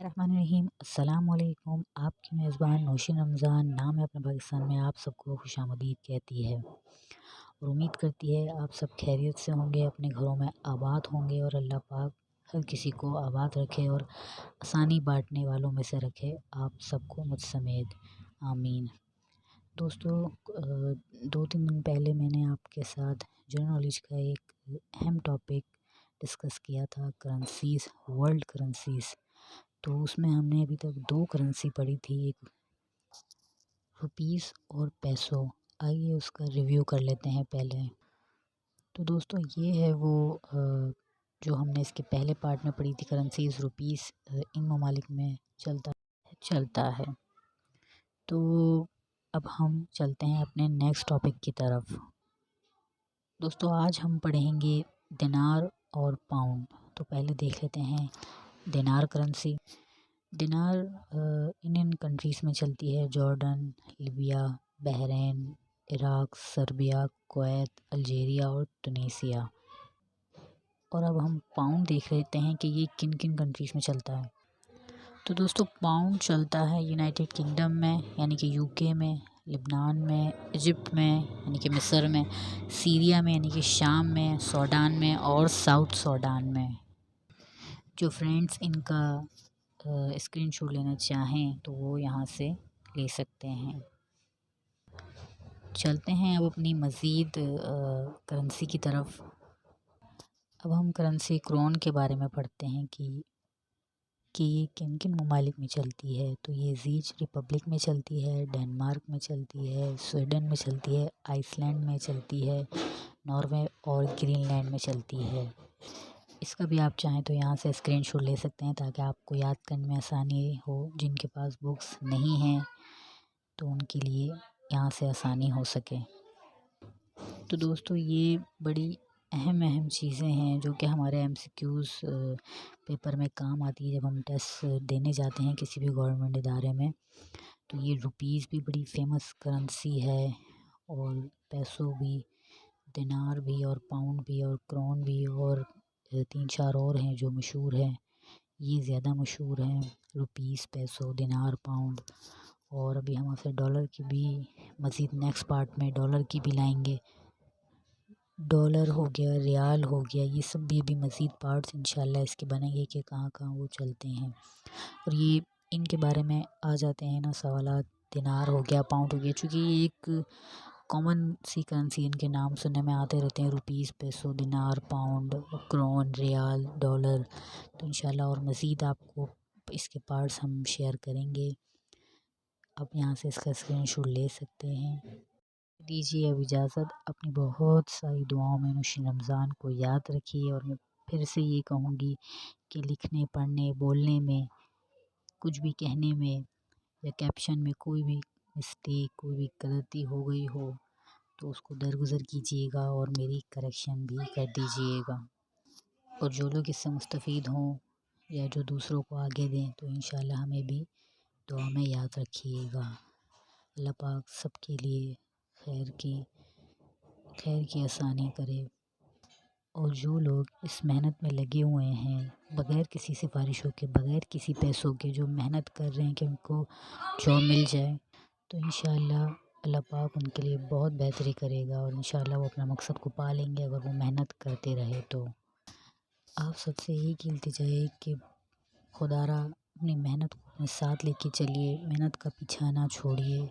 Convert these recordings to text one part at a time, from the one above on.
बिस्मिल्लाहिर्रहमानिर्रहीम। अस्सलाम वालेकुम। आपकी मेज़बान नौशीन रमज़ान नाम है अपने पाकिस्तान में आप सबको खुशामदीद कहती है और उम्मीद करती है आप सब खैरियत से होंगे, अपने घरों में आबाद होंगे और अल्लाह पाक हर किसी को आबाद रखे और आसानी बांटने वालों में से रखे आप सबको मुझ समेत, आमीन। दोस्तों, 2-3 दिन पहले मैंने आपके साथ जनरल नॉलेज का एक अहम टॉपिक डिस्कस किया था, करेंसीज़, वर्ल्ड करेंसीज़। तो उसमें हमने अभी तक 2 करेंसी पढ़ी थी, एक रुपीस और पैसो। आइए उसका रिव्यू कर लेते हैं पहले। तो दोस्तों, ये है वो जो हमने इसके पहले पार्ट में पढ़ी थी, करेंसीज़। रुपीस इन ममालिक में चलता है। तो अब हम चलते हैं अपने नेक्स्ट टॉपिक की तरफ। दोस्तों, आज हम पढ़ेंगे दिनार और पाउंड। तो पहले देख लेते हैं दिनार करेंसी। दिनार इंडियन कंट्रीज़ में चलती है, Jordan, Libya, Bahrain, Iraq, Serbia, Kuwait, Algeria और तुनीसिया। और अब हम पाउंड देख लेते हैं कि ये किन किन कंट्रीज़ में चलता है। तो दोस्तों, पाउंड चलता है यूनाइटेड किंगडम में यानी कि यूके में, लेबनान में, इजिप्ट में यानी कि मिस्र में, सीरिया में यानी कि शाम में, सूडान में और साउथ सूडान में। जो फ्रेंड्स इनका स्क्रीनशॉट लेना चाहें तो वो यहाँ से ले सकते हैं। चलते हैं अब अपनी मज़ीद करेंसी की तरफ। अब हम करेंसी क्रोन के बारे में पढ़ते हैं कि ये किन किन ममालिक में चलती है। तो ये ज़ीच रिपब्लिक में चलती है, डेनमार्क में चलती है, स्वीडन में चलती है, आइसलैंड में चलती है, नॉर्वे और ग्रीनलैंड में चलती है। इसका भी आप चाहें तो यहाँ से स्क्रीनशॉट ले सकते हैं ताकि आपको याद करने में आसानी हो। जिनके पास बुक्स नहीं हैं तो उनके लिए यहाँ से आसानी हो सके। तो दोस्तों, ये बड़ी अहम चीज़ें हैं जो कि हमारे MCQs पेपर में काम आती है जब हम टेस्ट देने जाते हैं किसी भी गवर्नमेंट इदारे में। तो ये रुपीस भी बड़ी फेमस करेंसी है और पैसों भी, दिनार भी और पाउंड भी और क्रोन भी और 3-4 और हैं जो मशहूर हैं। ये ज़्यादा मशहूर हैं, रुपीस, पैसो, दिनार, पाउंड। और अभी हम आपसे डॉलर की भी मज़ीद नेक्स्ट पार्ट में डॉलर की भी लाएंगे। डॉलर हो गया, रियाल हो गया, ये सब भी अभी मज़ीद पार्ट्स इंशाल्लाह इसके बनेंगे कि कहाँ कहाँ वो चलते हैं। और ये इनके बारे में आ जाते हैं ना सवालात। दिनार हो गया, पाउंड हो गया, चूँकि ये एक कॉमन सी करेंसी इनके नाम सुनने में आते रहते हैं, रुपीस, पैसो, दिनार, पाउंड, क्रोन, रियाल, डॉलर। तो इंशाल्लाह और मज़ीद आपको इसके पार्ट्स हम शेयर करेंगे। आप यहाँ से इसका स्क्रीनशॉट ले सकते हैं। दीजिए अब इजाज़त। अपनी बहुत सारी दुआओं में नौशीन रमज़ान को याद रखिए। और मैं फिर से ये कहूँगी कि लिखने, पढ़ने, बोलने में, कुछ भी कहने में या कैप्शन में कोई भी मिस्टेक, कोई भी गलती हो गई हो तो उसको दरगुज़र कीजिएगा और मेरी करेक्शन भी कर दीजिएगा। और जो लोग इससे मुस्तफ़ीद हों या जो दूसरों को आगे दें तो इंशाल्लाह हमें भी दुआ में याद रखिएगा। अल्लाह पाक सबके लिए खैर की आसानी करे। और जो लोग इस मेहनत में लगे हुए हैं, बग़ैर किसी सिफारिशों के, बग़ैर किसी पैसों के, जो मेहनत कर रहे हैं कि उनको जॉब मिल जाए, तो इंशाल्लाह अल्लाह पाक उनके लिए बहुत बेहतरी करेगा और इंशाल्लाह वो अपना मकसद को पा लेंगे अगर वो मेहनत करते रहे तो। आप सबसे यही इल्तिजा है कि खुदारा अपनी मेहनत को अपने साथ लेके चलिए, मेहनत का पीछा ना छोड़िए।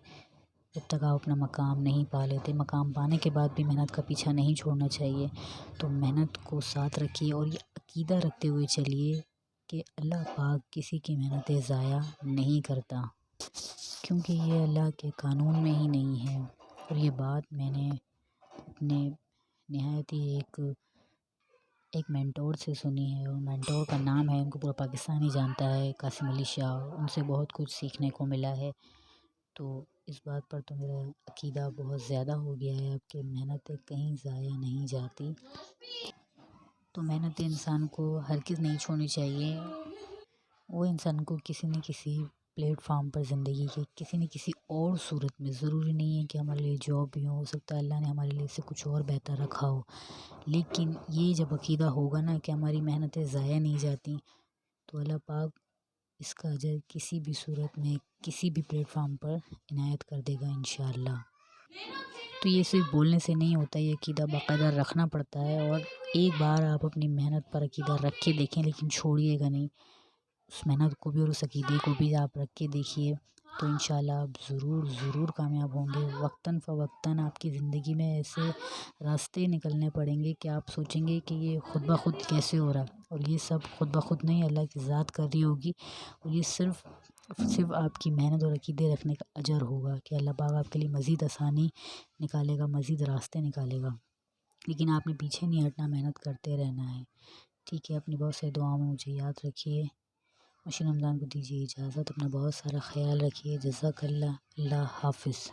जब तक आप अपना मकाम नहीं पा लेते, मकाम पाने के बाद भी मेहनत का पीछा नहीं छोड़ना चाहिए। तो मेहनत को साथ रखिए और ये अक़ीदा रखते हुए चलिए कि अल्लाह पाक किसी की मेहनतें ज़ाया नहीं करता, क्योंकि ये अल्लाह के कानून में ही नहीं है। और ये बात मैंने अपने नहायत ही एक मेंटोर से सुनी है और मेंटोर का नाम है, उनको पूरा पाकिस्तान ही जानता है, कासिम अली शाह। उनसे बहुत कुछ सीखने को मिला है। तो इस बात पर तो मेरा अक़ीदा बहुत ज़्यादा हो गया है अब कि मेहनतें कहीं ज़ाया नहीं जाती। तो मेहनतें इंसान को हरगिज़ नहीं छोड़नी चाहिए। वो इंसान को किसी न किसी प्लेटफॉर्म पर ज़िंदगी के किसी न किसी और सूरत में, ज़रूरी नहीं है कि हमारे लिए जॉब भी हो सकता है अल्लाह ने हमारे लिए से कुछ और बेहतर रखा हो। लेकिन ये जब अक़ीदा होगा ना कि हमारी मेहनतें ज़ाया नहीं जाती, तो अल्लाह पाक اس کا اجر کسی بھی صورت میں کسی بھی پلیٹ فارم پر عنایت کر دے گا انشاءاللہ۔ تو یہ صرف بولنے سے نہیں ہوتا، یہ عقیدہ باقاعدہ رکھنا پڑتا ہے، اور ایک بار آپ اپنی محنت پر عقیدہ رکھ کے دیکھیں، لیکن چھوڑیے گا نہیں، اس محنت کو بھی اور اس عقیدے کو بھی آپ رکھ کے دیکھیے، تو انشاءاللہ آپ ضرور کامیاب ہوں گے۔ وقتاً فوقتاً آپ کی زندگی میں ایسے راستے نکلنے پڑیں گے کہ آپ سوچیں گے کہ یہ خود بخود کیسے ہو رہا ہے، اور یہ سب خود بخود نہیں، اللہ کی ذات کر رہی ہوگی، اور یہ صرف آپ کی محنت اور عقیدے رکھنے کا اجر ہوگا کہ اللہ پاک آپ کے لیے مزید آسانی نکالے گا، مزید راستے نکالے گا، لیکن آپ نے پیچھے نہیں ہٹنا، محنت کرتے رہنا ہے۔ ٹھیک ہے، اپنی بہت ساری دعاؤں میں مجھے یاد رکھیے۔ مشین رمضان کو دیجیے اجازت، اپنا بہت سارا خیال رکھیے۔ جزاک اللہ، اللہ حافظ۔